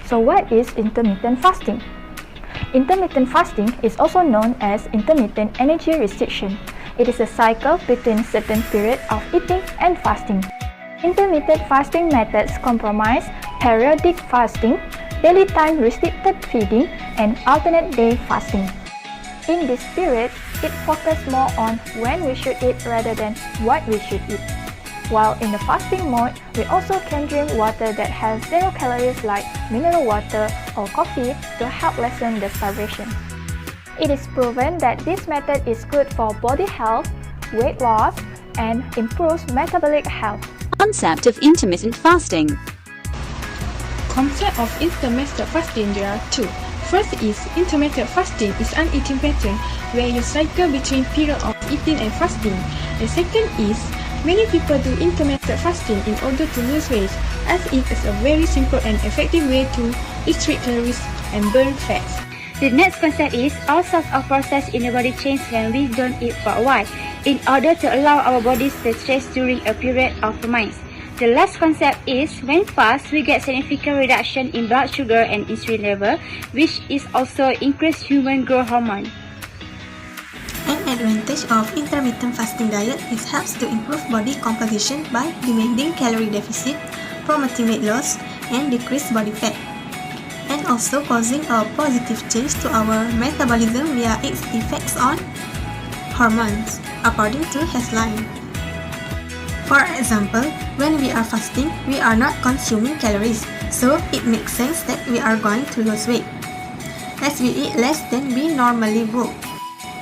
So what is intermittent fasting? Intermittent fasting is also known as intermittent energy restriction. It is a cycle between certain periods of eating and fasting. Intermittent fasting methods comprise periodic fasting, daily time restricted feeding, and alternate day fasting. In this period, it focuses more on when we should eat rather than what we should eat. While in the fasting mode, we also can drink water that has 0 calories like mineral water or coffee to help lessen the starvation. It is proven that this method is good for body health, weight loss, and improves metabolic health. Concept of intermittent fasting. Concept of intermittent fasting, there are two. First is intermittent fasting is an eating pattern where you cycle between period of eating and fasting. The second is many people do intermittent fasting in order to lose weight, as it is a very simple and effective way to restrict calories and burn fats. The next concept is all sorts of process in the body change when we don't eat for a while, in order to allow our bodies to stress during a period of famines. The last concept is when fast, we get significant reduction in blood sugar and insulin level, which is also increased human growth hormone. An advantage of intermittent fasting diet is helps to improve body composition by demanding calorie deficit, promoting weight loss, and decrease body fat, and also causing a positive change to our metabolism via its effects on hormones, according to Headline. For example, when we are fasting, we are not consuming calories, so it makes sense that we are going to lose weight, as we eat less than we normally would.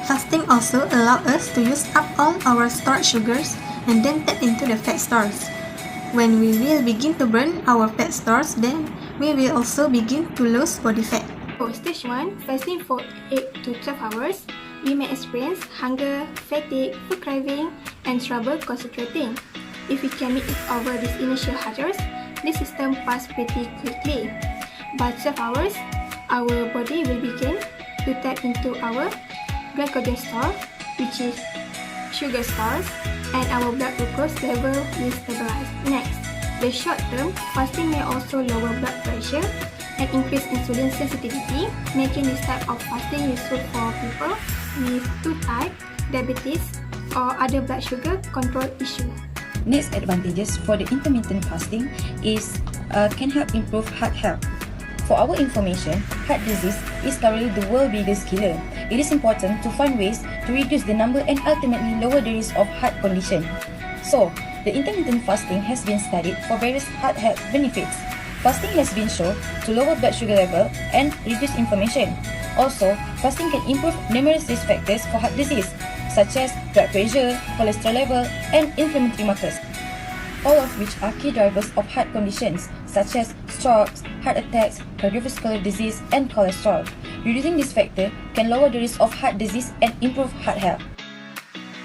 Fasting also allows us to use up all our stored sugars and then tap into the fat stores. When we will begin to burn our fat stores, then we will also begin to lose body fat. For stage 1, fasting for 8 to 12 hours, we may experience hunger, fatigue, food craving, and trouble concentrating. If we can meet over these initial hurdles, this system passes pretty quickly. By 12 hours, our body will begin to tap into our glycogen store, which is sugar stores, and our blood glucose level will stabilize. Next, the short-term fasting may also lower blood pressure and increase insulin sensitivity, making this type of fasting useful for people with 2 type diabetes or other blood sugar control issue. Next advantages for the intermittent fasting is can help improve heart health. For our information, heart disease is currently the world's biggest killer. It is important to find ways to reduce the number and ultimately lower the risk of heart condition. So, the intermittent fasting has been studied for various heart health benefits. Fasting has been shown to lower blood sugar level and reduce inflammation. Also, fasting can improve numerous risk factors for heart disease, such as blood pressure, cholesterol level, and inflammatory markers, all of which are key drivers of heart conditions such as strokes, heart attacks, cardiovascular disease, and cholesterol. Reducing this factor can lower the risk of heart disease and improve heart health.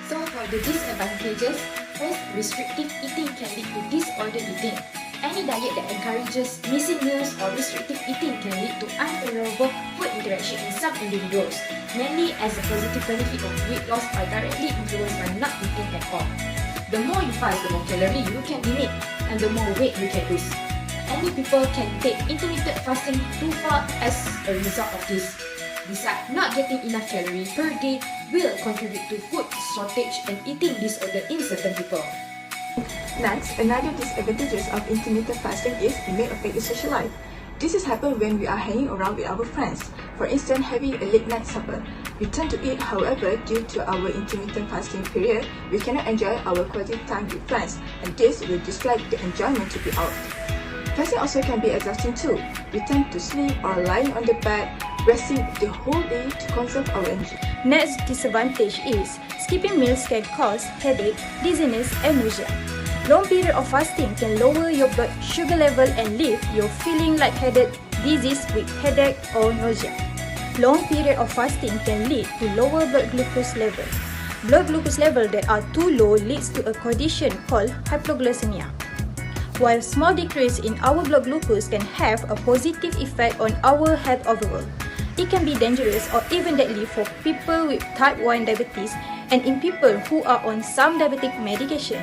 So for the disadvantages, first, restrictive eating can lead to disordered eating. Any diet that encourages missing meals or restrictive eating can lead to unfavorable food interaction in some individuals, mainly as the positive benefit of weight loss are directly influenced by not eating at all. The more you fast, the more calories you can eliminate, and the more weight you can lose. Many people can take intermittent fasting too far as a result of this. Besides, not getting enough calories per day will contribute to food shortage and eating disorder in certain people. Next, another disadvantages of intermittent fasting is it may affect your social life. This is happen when we are hanging around with our friends. For instance, having a late night supper. We tend to eat, however, due to our intermittent fasting period, we cannot enjoy our quality time with friends, and this will distract the enjoyment to be out. Fasting also can be exhausting too. We tend to sleep or lying on the bed, resting the whole day to conserve our energy. Next disadvantage is skipping meals can cause headache, dizziness, and nausea. Long period of fasting can lower your blood sugar level and leave you feeling lightheaded, dizzy with headache or nausea. Long period of fasting can lead to lower blood glucose level. Blood glucose level that are too low leads to a condition called hypoglycemia. While small decrease in our blood glucose can have a positive effect on our health overall, it can be dangerous or even deadly for people with type 1 diabetes and in people who are on some diabetic medication.